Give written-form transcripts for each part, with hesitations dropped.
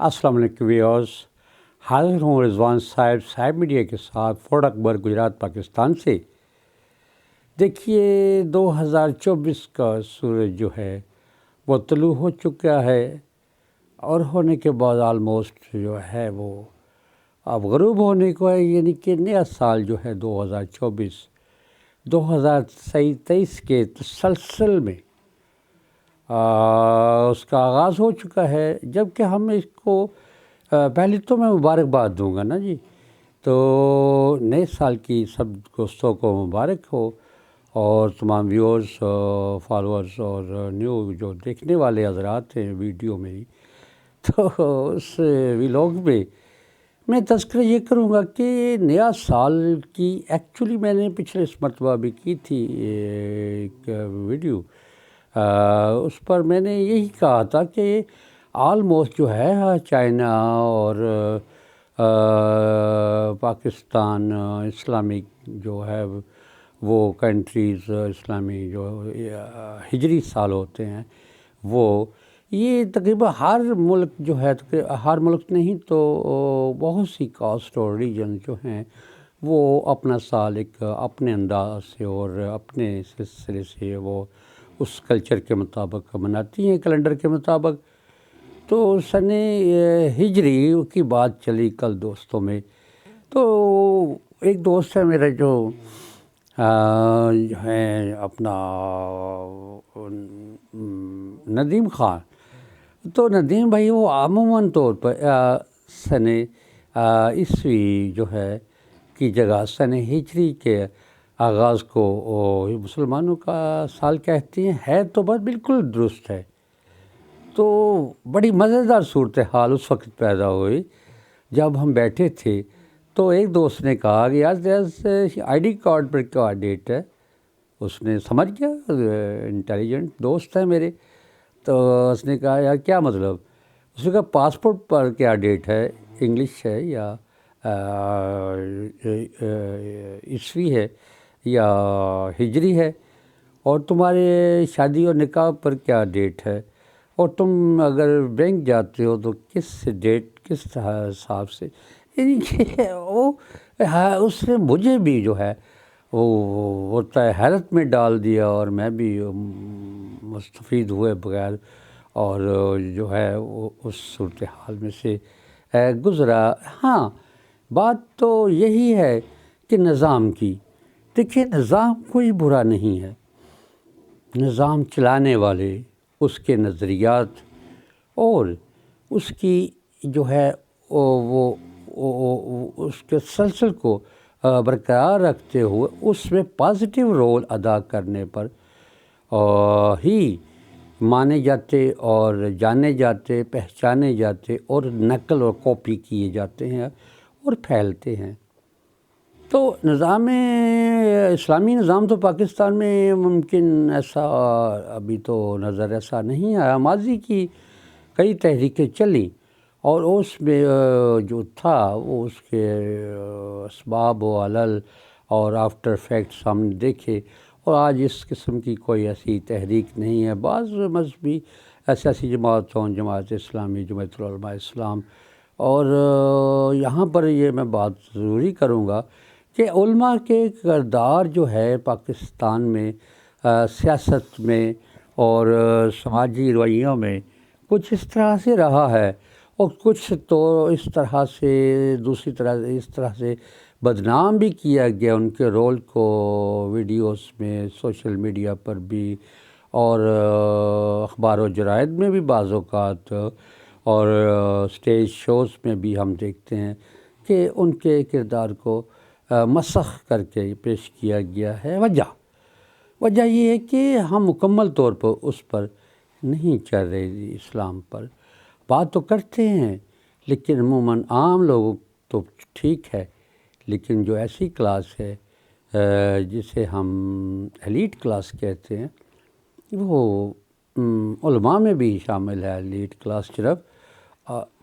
السلام علیکم ویورز، حاضر ہوں رضوان صاحب میڈیا کے ساتھ فورٹ اکبر گجرات پاکستان سے۔ دیکھیے 2024 کا سورج جو ہے وہ طلوع ہو چکا ہے اور ہونے کے بعد آلموسٹ جو ہے وہ اب غروب ہونے کو ہے، یعنی کہ نیا سال جو ہے 2023 کے تسلسل میں اس کا آغاز ہو چکا ہے، جبکہ ہم اس کو پہلے تو میں مبارکباد دوں گا نا جی، تو نئے سال کی سب دوستوں کو مبارک ہو، اور تمام ویورز، فالورز اور نیو جو دیکھنے والے حضرات ہیں ویڈیو میں، تو اس ولاگ میں تذکرہ یہ کروں گا کہ نیا سال کی ایکچولی میں نے پچھلے اس مرتبہ بھی کی تھی ایک ویڈیو، اس پر میں نے یہی کہا تھا کہ آلموسٹ جو ہے چائنا اور پاکستان اسلامک جو ہے وہ کنٹریز، اسلامی جو ہجری سال ہوتے ہیں، وہ یہ تقریباً ہر ملک جو ہے، ہر ملک نہیں تو بہت سی کاسٹ اور ریجن جو ہیں وہ اپنا سال ایک اپنے انداز سے اور اپنے سلسلے سے وہ اس کلچر کے مطابق مناتی ہیں، کیلنڈر کے مطابق۔ تو سن ہجری کی بات چلی کل دوستوں میں، تو ایک دوست ہے میرا جو ہے اپنا ندیم خان، تو ندیم بھائی وہ عموماً طور پر سن عیسوی جو ہے کی جگہ سن ہجری کے آغاز کو مسلمانوں کا سال کہتے ہیں، ہے تو بس بالکل درست ہے۔ تو بڑی مزیدار صورتحال اس وقت پیدا ہوئی جب ہم بیٹھے تھے، تو ایک دوست نے کہا کہ یار آئی ڈی کارڈ پر کیا ڈیٹ ہے؟ اس نے سمجھ گیا، انٹیلیجنٹ دوست ہے میرے، تو اس نے کہا یار کیا مطلب؟ اس نے کہا پاسپورٹ پر کیا ڈیٹ ہے، انگلش ہے یا عیسوی ہے یا ہجری ہے، اور تمہارے شادی اور نکاح پر کیا ڈیٹ ہے، اور تم اگر بینک جاتے ہو تو کس ڈیٹ کس حساب سے؟ یعنی کہ وہ اس نے مجھے بھی جو ہے وہ ہوتا ہے حیرت میں ڈال دیا، اور میں بھی مستفید ہوئے بغیر اور جو ہے وہ اس صورتحال میں سے گزرا۔ ہاں، بات تو یہی ہے کہ نظام کی، دیکھیں نظام کوئی برا نہیں ہے، نظام چلانے والے، اس کے نظریات اور اس کی جو ہے وہ اس کے تسلسل کو برقرار رکھتے ہوئے اس میں پازیٹیو رول ادا کرنے پر ہی مانے جاتے اور جانے جاتے، پہچانے جاتے اور نقل اور کاپی کیے جاتے ہیں اور پھیلتے ہیں۔ تو نظام اسلامی نظام تو پاکستان میں ممکن ایسا ابھی تو نظر ایسا نہیں آیا، ماضی کی کئی تحریکیں چلیں اور اس میں جو تھا وہ اس کے اسباب و علل اور آفٹر فیکٹس ہم نے دیکھے، اور آج اس قسم کی کوئی ایسی تحریک نہیں ہے۔ بعض مذہبی سیاسی جماعتوں، جماعت اسلامی، جمعیت العلماء اسلام، اور یہاں پر یہ میں بات ضروری کروں گا کہ علماء کے کردار جو ہے پاکستان میں سیاست میں اور سماجی رویوں میں کچھ اس طرح سے رہا ہے، اور کچھ تو اس طرح سے دوسری طرح اس طرح سے بدنام بھی کیا گیا ان کے رول کو، ویڈیوز میں، سوشل میڈیا پر بھی، اور اخبار و جرائد میں بھی بعض اوقات، اور اسٹیج شوز میں بھی ہم دیکھتے ہیں کہ ان کے کردار کو مسخ کر کے پیش کیا گیا ہے۔ وجہ یہ ہے کہ ہم مکمل طور پر اس پر نہیں چل رہے، اسلام پر بات تو کرتے ہیں لیکن عموماً عام لوگوں تو ٹھیک ہے، لیکن جو ایسی کلاس ہے جسے ہم ایلیٹ کلاس کہتے ہیں، وہ علماء میں بھی شامل ہے ایلیٹ کلاس صرف،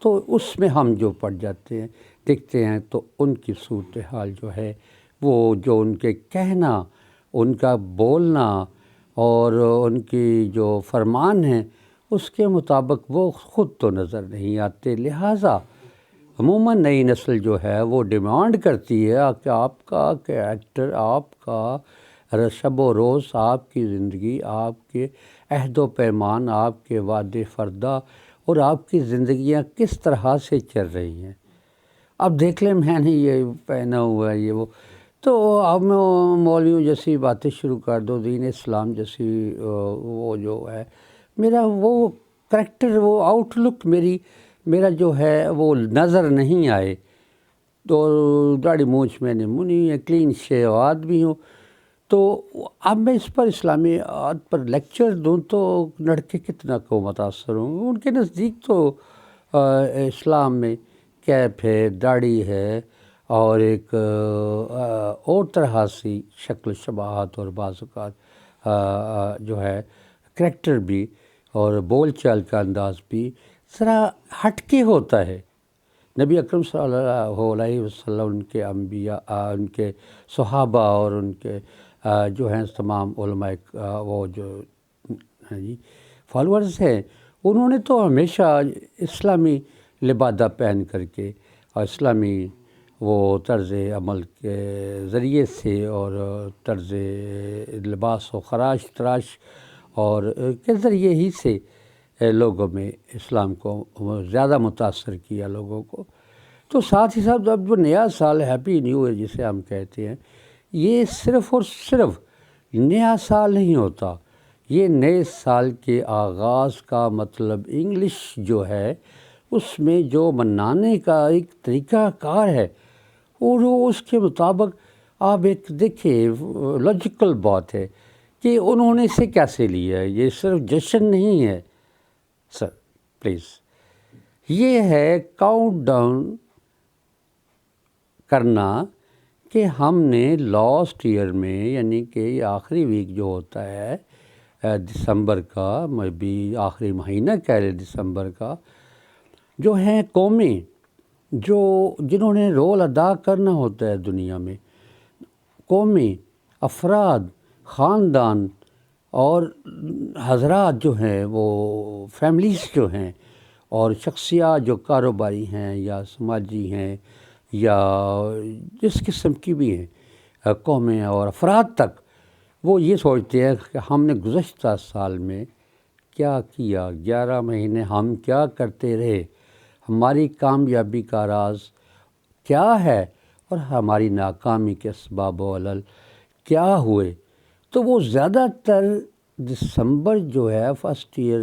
تو اس میں ہم جو پڑ جاتے ہیں دیکھتے ہیں تو ان کی صورتحال جو ہے وہ جو ان کے کہنا، ان کا بولنا اور ان کی جو فرمان ہیں اس کے مطابق وہ خود تو نظر نہیں آتے، لہٰذا عموماً نئی نسل جو ہے وہ ڈیمانڈ کرتی ہے کہ آپ کا کریکٹر، آپ کا شب و روز، آپ کی زندگی، آپ کے عہد و پیمان، آپ کے وعدے فردہ اور آپ کی زندگیاں کس طرح سے چل رہی ہیں۔ اب دیکھ لیں، میں نے یہ پہنا ہوا ہے، یہ وہ، تو اب میں مولویوں جیسی باتیں شروع کر دو، دین اسلام جیسی وہ جو ہے میرا وہ کریکٹر، وہ آؤٹ لک میرا جو ہے وہ نظر نہیں آئے۔ تو داڑھی مونچھ میں نے منی ہے، کلین شیو آدمی ہوں، تو اب میں اس پر اسلامیات پر لیکچر دوں تو لڑکے کتنا کو متاثر ہوں۔ ان کے نزدیک تو اسلام میں کیپ ہے، داڑھی ہے، اور ایک اور طرح سی شکل شباہت اور بعض اوقات جو ہے کریکٹر بھی اور بول چال کا انداز بھی ذرا ہٹ کے ہوتا ہے۔ نبی اکرم صلی اللہ علیہ وسلم، ان کے انبیاء، ان کے صحابہ اور ان کے جو ہیں تمام علماء وہ جو ہیں جی فالورز ہیں، انہوں نے تو ہمیشہ اسلامی لبادہ پہن کر کے اور اسلامی وہ طرز عمل کے ذریعے سے اور طرز لباس و خراش تراش اور کے ذریعے ہی سے لوگوں میں اسلام کو زیادہ متاثر کیا لوگوں کو۔ تو ساتھ ہی ساتھ اب جو نیا سال ہیپی نیو ایئر جسے ہم کہتے ہیں، یہ صرف اور صرف نیا سال نہیں ہوتا، یہ نئے سال کے آغاز کا مطلب انگلش جو ہے اس میں جو منانے کا ایک طریقہ کار ہے، اور اس کے مطابق آپ ایک دیکھیں لاجیکل بات ہے کہ انہوں نے اسے کیسے لیا ہے۔ یہ صرف جشن نہیں ہے سر، پلیز، یہ ہے کاؤنٹ ڈاؤن کرنا کہ ہم نے لاسٹ ایئر میں، یعنی کہ یہ آخری ویک جو ہوتا ہے دسمبر کا، میں بھی آخری مہینہ کہہ لیں دسمبر کا، جو ہیں قومیں جنہوں نے رول ادا کرنا ہوتا ہے دنیا میں، قومیں، افراد، خاندان اور حضرات جو ہیں وہ فیملیز جو ہیں، اور شخصیات جو کاروباری ہیں یا سماجی ہیں یا جس قسم کی بھی ہیں قومیں اور افراد تک، وہ یہ سوچتے ہیں کہ ہم نے گزشتہ سال میں کیا کیا، 11 مہینے ہم کیا کرتے رہے، ہماری کامیابی کا راز کیا ہے اور ہماری ناکامی کے اسباب و علل کیا ہوئے۔ تو وہ زیادہ تر دسمبر جو ہے فرسٹ ایئر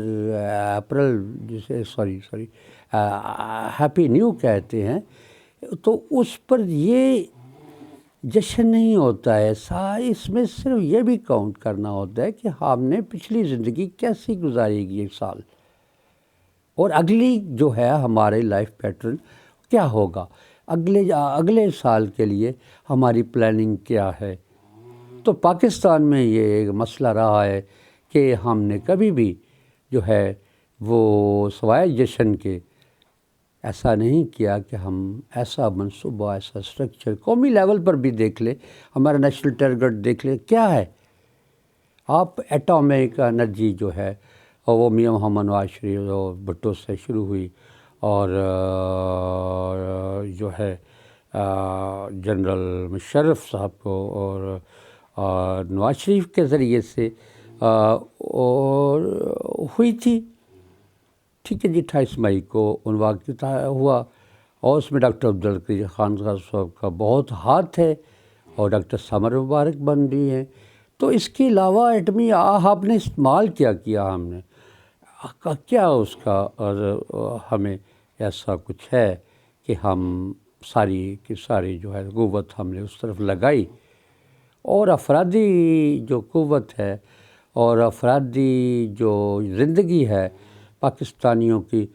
اپریل جسے ہیپی نیو کہتے ہیں، تو اس پر یہ جشن نہیں ہوتا ہے، اس میں صرف یہ بھی کاؤنٹ کرنا ہوتا ہے کہ ہم نے پچھلی زندگی کیسی گزاری گئی ایک سال، اور اگلی جو ہے ہمارے لائف پیٹرن کیا ہوگا، اگلے سال کے لیے ہماری پلاننگ کیا ہے۔ تو پاکستان میں یہ ایک مسئلہ رہا ہے کہ ہم نے کبھی بھی جو ہے وہ سوائے جشن کے ایسا نہیں کیا کہ ہم ایسا منصوبہ، ایسا سٹرکچر قومی لیول پر بھی دیکھ لیں، ہمارا نیشنل ٹارگٹ دیکھ لیں کیا ہے۔ آپ ایٹامک انرجی جو ہے وہ میاں محمد نواز شریف اور بھٹو سے شروع ہوئی، اور جو ہے جنرل مشرف صاحب کو اور نواز شریف کے ذریعے سے اور ہوئی تھی، ٹھیک ہے جی، 28 مئی کو عنوا ہوا، اور اس میں ڈاکٹر عبدالقدیر خان صاحب کا بہت ہاتھ ہے، اور ڈاکٹر سمر مبارک بن بھی ہیں۔ تو اس کے علاوہ ایٹمی آپ نے استعمال کیا ہم نے کیا اس کا، اور ہمیں ایسا کچھ ہے کہ ہم ساری کی ساری جو ہے قوت ہم نے اس طرف لگائی، اور افرادی جو قوت ہے اور افرادی جو زندگی ہے پاکستانیوں کی،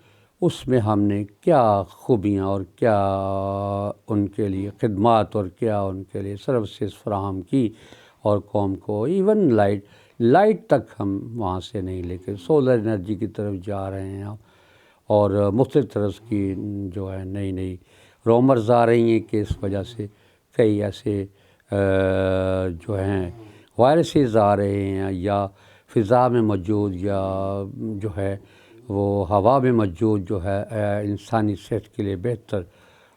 اس میں ہم نے کیا خوبیاں اور کیا ان کے لیے خدمات اور کیا ان کے لیے سروسز فراہم کی، اور قوم کو ایون لائٹ تک ہم وہاں سے نہیں لے کے سولر انرجی کی طرف جا رہے ہیں، اور مختلف طرح کی جو ہے نئی رومرز آ رہی ہیں کہ اس وجہ سے کئی ایسے جو ہیں وائرسز آ رہے ہیں یا فضا میں موجود یا جو ہے وہ ہوا میں موجود جو ہے انسانی صحت کے لیے بہتر،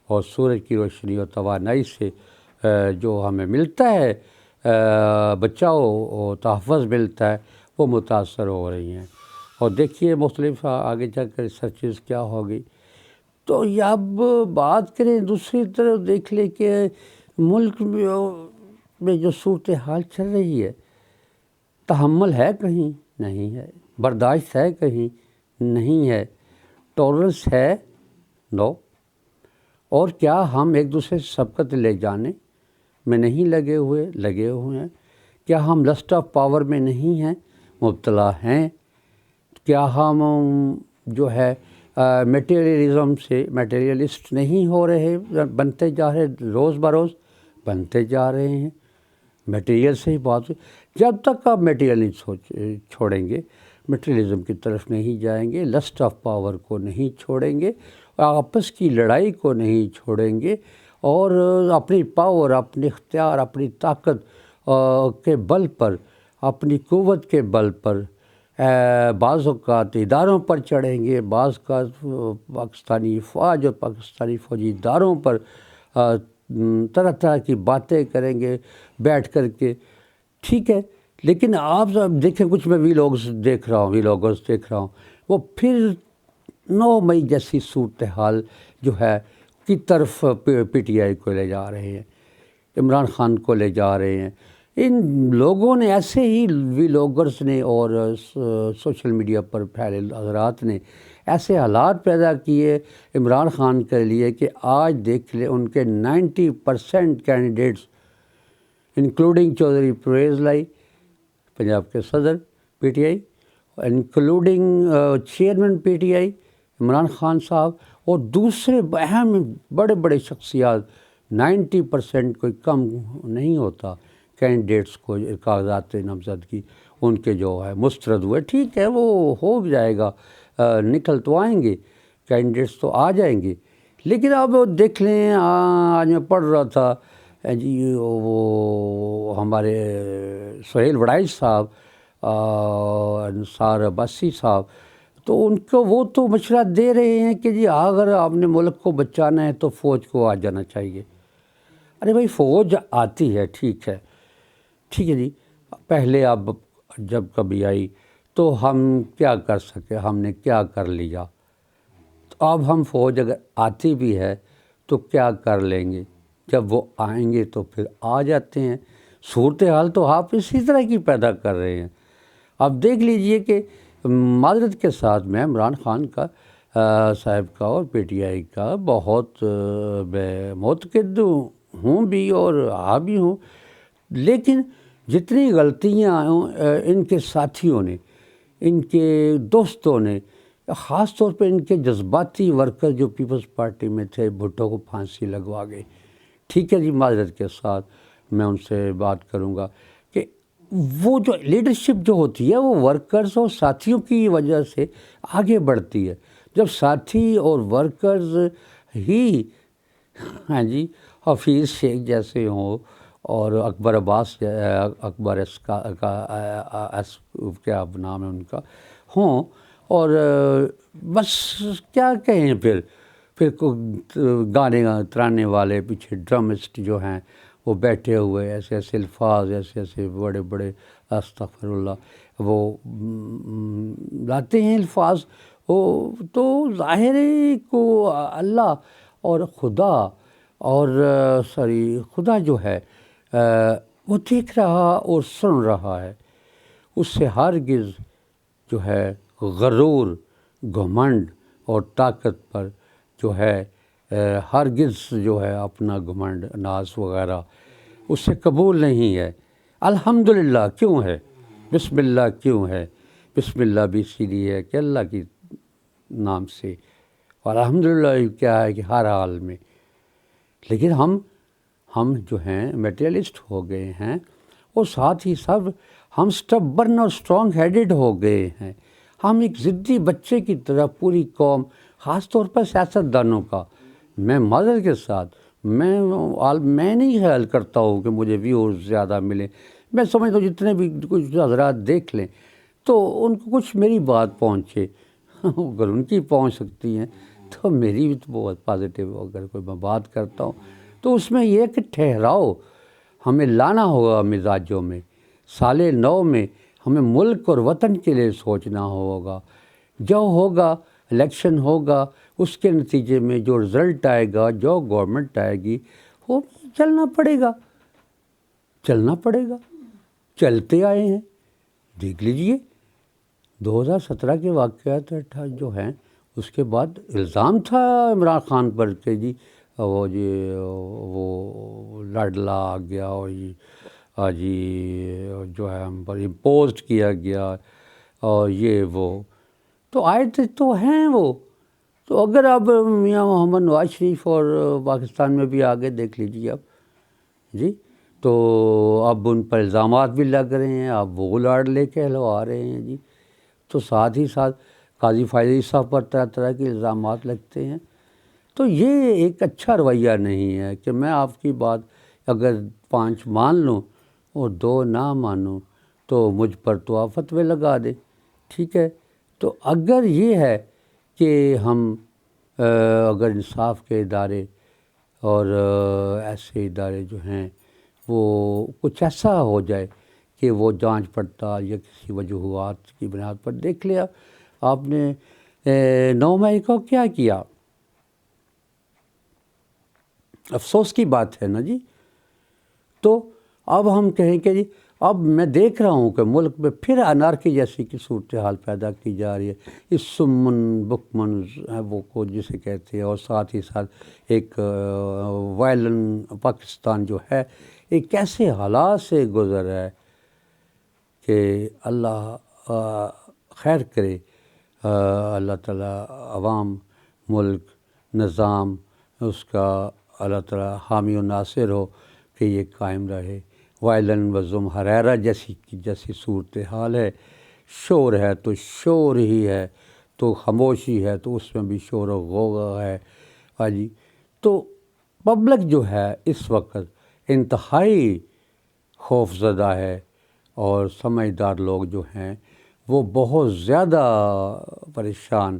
اور سورج کی روشنی اور توانائی سے جو ہمیں ملتا ہے بچاؤ و تحفظ ملتا ہے، وہ متاثر ہو رہی ہیں۔ اور دیکھیے مختلف آگے جا کر ریسرچز کیا ہوگی۔ تو اب بات کریں دوسری طرف، دیکھ لیں کہ ملک میں جو صورتحال چل رہی ہے، تحمل ہے کہیں؟ نہیں ہے۔ برداشت ہے کہیں؟ نہیں ہے۔ ٹالرنس ہے؟ نو۔ اور کیا ہم ایک دوسرے سے سبقت لے جانے میں نہیں لگے ہوئے ہیں؟ کیا ہم لسٹ آف پاور میں نہیں ہیں، مبتلا ہیں؟ کیا ہم جو ہے میٹیریلزم سے میٹیریلسٹ نہیں ہو رہے، بنتے جا رہے، روز بروز بنتے جا رہے ہیں؟ میٹیریل سے ہی بات، جب تک آپ میٹیریل نہیں چھوڑیں گے، میٹیریلزم کی طرف نہیں جائیں گے، لسٹ آف پاور کو نہیں چھوڑیں گے، آپس کی لڑائی کو نہیں چھوڑیں گے، اور اپنی پاور، اپنی اختیار، اپنی طاقت کے بل پر، اپنی قوت کے بل پر بعض اوقات اداروں پر چڑھیں گے، بعض کا پاکستانی فوج اور پاکستانی فوجی اداروں پر طرح طرح کی باتیں کریں گے بیٹھ کر کے، ٹھیک ہے۔ لیکن آپ دیکھیں، کچھ میں ویلاگرز دیکھ رہا ہوں، وہ پھر 9 مئی جیسی صورتحال جو ہے کی طرف پی ٹی آئی کو لے جا رہے ہیں، عمران خان کو لے جا رہے ہیں۔ ان لوگوں نے ایسے ہی ویلاگرز نے اور سوشل میڈیا پر پھیلے حضرات نے ایسے حالات پیدا کیے عمران خان کے لیے کہ آج دیکھ لیں ان کے 90% کینڈیڈیٹس، انکلوڈنگ چودھری پرویز لائی پنجاب کے صدر P T I, including chairman P T I Imran Khan صاحب، اور دوسرے اہم بڑے بڑے شخصیات، 90% کوئی کم نہیں ہوتا کینڈیڈیٹس کو کاغذات نامزدگی ان کے جو ہے مسترد ہوئے۔ ٹھیک ہے، وہ ہو جائے گا، نکل تو آئیں گے، کینڈیڈیٹس تو آ جائیں گے۔ لیکن اب دیکھ لیں، آج میں پڑھ رہا تھا جی، وہ ہمارے سہیل وڑائی صاحب، انصار عباسی صاحب، تو ان کو وہ تو مشورہ دے رہے ہیں کہ جی اگر آپ نے ملک کو بچانا ہے تو فوج کو آ جانا چاہیے۔ ارے بھائی، فوج آتی ہے، ٹھیک ہے جی، پہلے اب جب کبھی آئی تو ہم کیا کر سکے، ہم نے کیا کر لیا؟ تو اب ہم فوج اگر آتی بھی ہے تو کیا کر لیں گے؟ جب وہ آئیں گے تو پھر آ جاتے ہیں۔ صورتحال تو آپ اسی طرح کی پیدا کر رہے ہیں۔ اب دیکھ لیجئے کہ معذرت کے ساتھ میں عمران خان کا صاحب کا اور پی ٹی آئی کا بہت معتقد ہوں بھی اور بھی ہوں، لیکن جتنی غلطیاں ان کے ساتھیوں نے، ان کے دوستوں نے، خاص طور پہ ان کے جذباتی ورکر جو پیپلز پارٹی میں تھے، بھٹو کو پھانسی لگوا گئے، ٹھیک ہے جی، معذرت کے ساتھ میں ان سے بات کروں گا کہ وہ جو لیڈرشپ جو ہوتی ہے وہ ورکرز اور ساتھیوں کی وجہ سے آگے بڑھتی ہے۔ جب ساتھی اور ورکرز ہی ہاں جی حفیظ شیخ جیسے ہوں اور اکبر عباس، اکبر کیا نام ہے ان کا، ہوں، اور بس کیا کہیں، پھر گانے ترانے والے پیچھے ڈرمسٹ جو ہیں وہ بیٹھے ہوئے، ایسے ایسے الفاظ، ایسے ایسے بڑے بڑے استغفر اللہ وہ لاتے ہیں الفاظ، وہ تو ظاہر ہے کو اللہ اور خدا اور خدا جو ہے وہ دیکھ رہا اور سن رہا ہے، اس سے ہرگز جو ہے غرور، گھمنڈ اور طاقت پر جو ہے ہرگز جو ہے اپنا گھمنڈ، ناز وغیرہ اس سے قبول نہیں ہے۔ الحمدللہ کیوں ہے؟ بسم اللہ کیوں ہے؟ بسم اللہ بھی اسی لیے ہے کہ اللہ کی نام سے، اور الحمدللہ کیا ہے کہ ہر حال میں۔ لیکن ہم جو ہیں میٹیریلسٹ ہو گئے ہیں، اور ساتھ ہی سب ہم سٹبرن اور اسٹرانگ ہیڈڈ ہو گئے ہیں۔ ہم ایک ضدی بچے کی طرح پوری قوم، خاص طور پر سیاستدانوں کا، میں معذرت کے ساتھ میں نہیں خیال کرتا ہوں کہ مجھے ویوز زیادہ ملیں، میں سمجھتا ہوں جتنے بھی کچھ حضرات دیکھ لیں تو ان کو کچھ میری بات پہنچے، اگر ان کی پہنچ سکتی ہیں تو میری بھی تو بہت پازیٹیو، اگر کوئی میں بات کرتا ہوں تو اس میں یہ کہ ٹھہراؤ ہمیں لانا ہوگا مزاجوں میں. سال نو میں ہمیں ملک اور وطن کے لیے سوچنا ہوگا. جو ہوگا الیکشن ہوگا، اس کے نتیجے میں جو رزلٹ آئے گا، جو گورنمنٹ آئے گی، وہ چلنا پڑے گا. چلتے آئے ہیں. دیکھ لیجئے 2017 کے واقعات جو ہیں، اس کے بعد الزام تھا عمران خان پر کہ وہ لاڈلا آ گیا اور جو ہے ہم پر امپوزڈ کیا گیا اور یہ وہ تو آئے تھے تو ہیں وہ. تو اگر اب میاں محمد نواز شریف اور پاکستان میں بھی آگے دیکھ لیجیے اب تو اب ان پر الزامات بھی لگ رہے ہیں، اب وہ لاڈ لے کے ہلوا رہے ہیں تو ساتھ ہی ساتھ قاضی فائز صاحب پر طرح طرح کے الزامات لگتے ہیں. تو یہ ایک اچھا رویہ نہیں ہے کہ میں آپ کی بات اگر 5 مان لوں اور 2 نہ مانوں تو مجھ پر تو آپ فتوے لگا دیں. ٹھیک ہے، تو اگر یہ ہے کہ ہم اگر انصاف کے ادارے اور ایسے ادارے جو ہیں وہ کچھ ایسا ہو جائے کہ وہ جانچ پڑتال یا کسی وجوہات کی بنیاد پر دیکھ لیا آپ نے 9 مئی کو کیا کیا. افسوس کی بات ہے نا جی. تو اب ہم کہیں کہ اب میں دیکھ رہا ہوں کہ ملک میں پھر انارکی جیسی کی صورتحال پیدا کی جا رہی ہے. اس سمن بکمن وہ کو جسے کہتے ہیں، اور ساتھ ہی ساتھ ایک وائلن پاکستان جو ہے ایک کیسے حالات سے گزر ہے کہ اللہ خیر کرے. اللہ تعالیٰ عوام، ملک، نظام اس کا اللہ تعالیٰ حامی و ناصر ہو کہ یہ قائم رہے. وائلن و ظلم حریرہ جیسی صورتحال ہے. شور ہے تو شور ہی ہے، تو خاموشی ہے تو اس میں بھی شور و غوغا ہے. تو پبلک جو ہے اس وقت انتہائی خوف زدہ ہے، اور سمجھدار لوگ جو ہیں وہ بہت زیادہ پریشان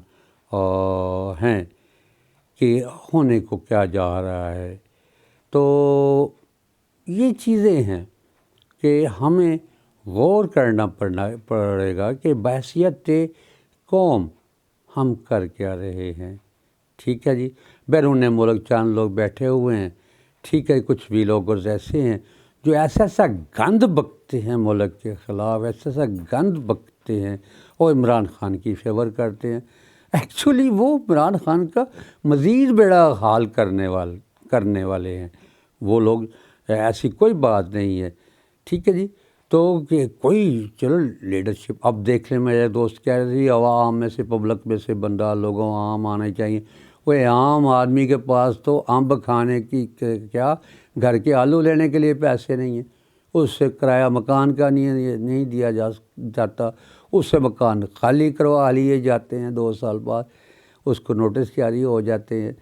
ہیں کہ ہونے کو کیا جا رہا ہے. تو یہ چیزیں ہیں کہ ہمیں غور کرنا پڑے گا کہ بحیثیت قوم ہم کر کیا رہے ہیں. ٹھیک ہے جی، بیرون ملک چند لوگ بیٹھے ہوئے ہیں. ٹھیک ہے، کچھ بھی لوگ ایسے ہیں جو ایسا گند بکتے ہیں ملک کے خلاف، ایسا گند بکتے ہیں اور عمران خان کی فیور کرتے ہیں. ایکچولی وہ عمران خان کا مزید بڑا حال کرنے والے ہیں وہ لوگ. ایسی کوئی بات نہیں ہے. ٹھیک ہے جی، تو کہ کوئی چلو لیڈرشپ اب دیکھ لیں. میرے دوست کہہ رہے تھے عوام میں سے، پبلک میں سے بندہ لوگوں عام آنے چاہیے. وہ عام آدمی کے پاس تو امب کھانے کی کیا گھر کے آلو لینے کے لیے پیسے نہیں ہیں. اس سے کرایہ مکان کا نہیں دیا جاتا. اس سے مکان خالی کروا لیے جاتے ہیں 2 سال بعد، اس کو نوٹس جاری ہو جاتے ہیں.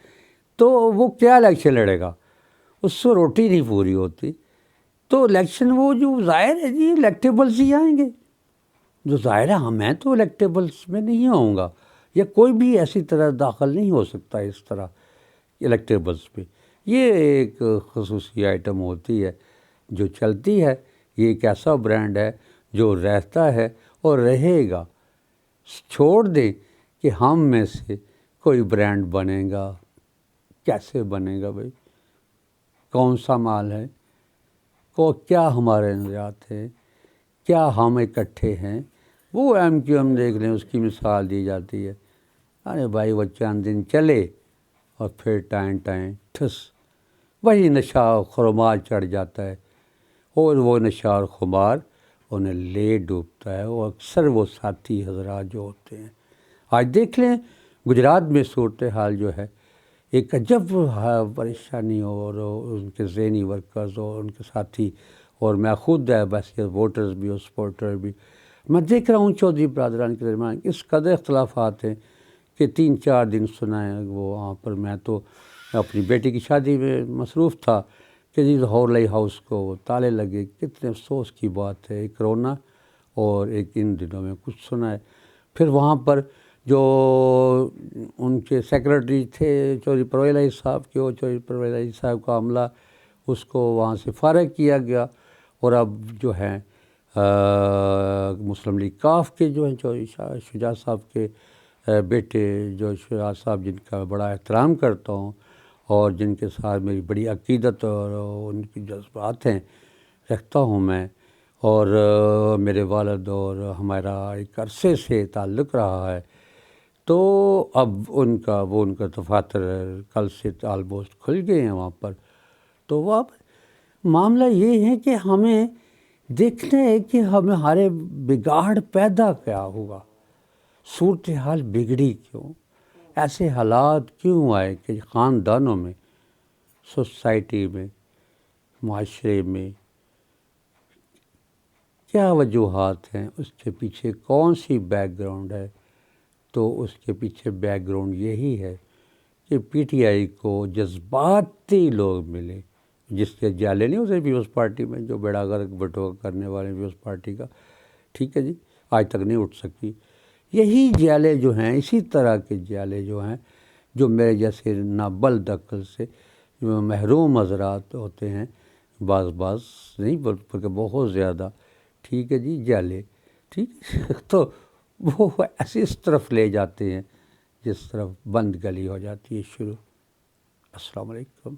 تو وہ کیا الیکشن لڑے گا؟ اس سے روٹی نہیں پوری ہوتی. تو الیکشن وہ جو ظاہر ہے جی الیکٹیبلس ہی آئیں گے. جو ظاہر ہے میں تو الیکٹیبلس میں نہیں آؤں گا، یا کوئی بھی ایسی طرح داخل نہیں ہو سکتا اس طرح الیکٹیبلس پہ. یہ ایک خصوصی آئٹم ہوتی ہے جو چلتی ہے. یہ ایک ایسا برانڈ ہے جو رہتا ہے اور رہے گا. چھوڑ دیں کہ ہم میں سے کوئی برانڈ بنے گا. کیسے بنے گا بھائی؟ کون سا مال ہے؟ کیا ہمارے نظریات ہیں؟ کیا ہم اکٹھے ہیں؟ وہ ایم کیو ایم دیکھ لیں، اس کی مثال دی جاتی ہے. ارے بھائی وہ چند دن چلے اور پھر ٹائم ٹھس وہی نشہ خرمار چڑھ جاتا ہے، اور وہ نشہ خمار انہیں لے ڈوبتا ہے. اور اکثر وہ ساتھی حضرات جو ہوتے ہیں، آج دیکھ لیں گجرات میں صورتحال جو ہے ایک عجب پریشانی، اور ان کے ذہنی ورکرز اور ان کے ساتھی، اور میں خود بس ووٹرز بھی اور سپورٹر بھی میں دیکھ رہا ہوں چودھری برادران کے درمیان اس قدر اختلافات ہیں کہ 3-4 دن سنائے وہ وہاں پر. میں تو اپنی بیٹی کی شادی میں مصروف تھا کہ جی ہورلئی ہاؤس کو تالے لگے. کتنے افسوس کی بات ہے. ایک کرونا اور ایک ان دنوں میں کچھ سنا ہے. پھر وہاں پر جو ان کے سیکرٹری تھے چودھری پرویز الہی صاحب کے، وہ چودھری پرویز الہی صاحب کا عملہ اس کو وہاں سے فارغ کیا گیا، اور اب جو ہیں مسلم لیگ کاف کے جو ہیں چودھری شجاع صاحب کے بیٹے، جو شجاع صاحب جن کا بڑا احترام کرتا ہوں اور جن کے ساتھ میری بڑی عقیدت اور ان کی جذبات ہیں رکھتا ہوں میں، اور میرے والد اور ہمارا ایک عرصے سے تعلق رہا ہے، تو اب ان کا دفاتر کل سے آلموسٹ کھل گئے ہیں وہاں پر۔ تو وہ اب معاملہ یہ ہے کہ ہمیں دیکھنا ہے کہ ہمارے بگاڑ پیدا کیا ہوا، صورتحال بگڑی کیوں، ایسے حالات کیوں آئے کہ خاندانوں میں، سوسائٹی میں، معاشرے میں کیا وجوہات ہیں، اس کے پیچھے کون سی بیک گراؤنڈ ہے؟ تو اس کے پیچھے بیک گراؤنڈ یہی ہے کہ پی ٹی آئی کو جذباتی لوگ ملے، جس کے جالے نہیں ہوتے پیپلز پارٹی میں، جو بیڑا غرق بٹوا کرنے والے پیپلز پارٹی کا، ٹھیک ہے جی، آج تک نہیں اٹھ سکی۔ یہی جالے جو ہیں، اسی طرح کے جالے جو ہیں، جو میرے جیسے نابلد عقل سے محروم حضرات ہوتے ہیں، بعض نہیں بلکہ بہت زیادہ، ٹھیک ہے جی، جالے، ٹھیک تو وہ ایسے اس طرف لے جاتے ہیں جس طرف بند گلی ہو جاتی ہے شروع۔ السلام علیکم۔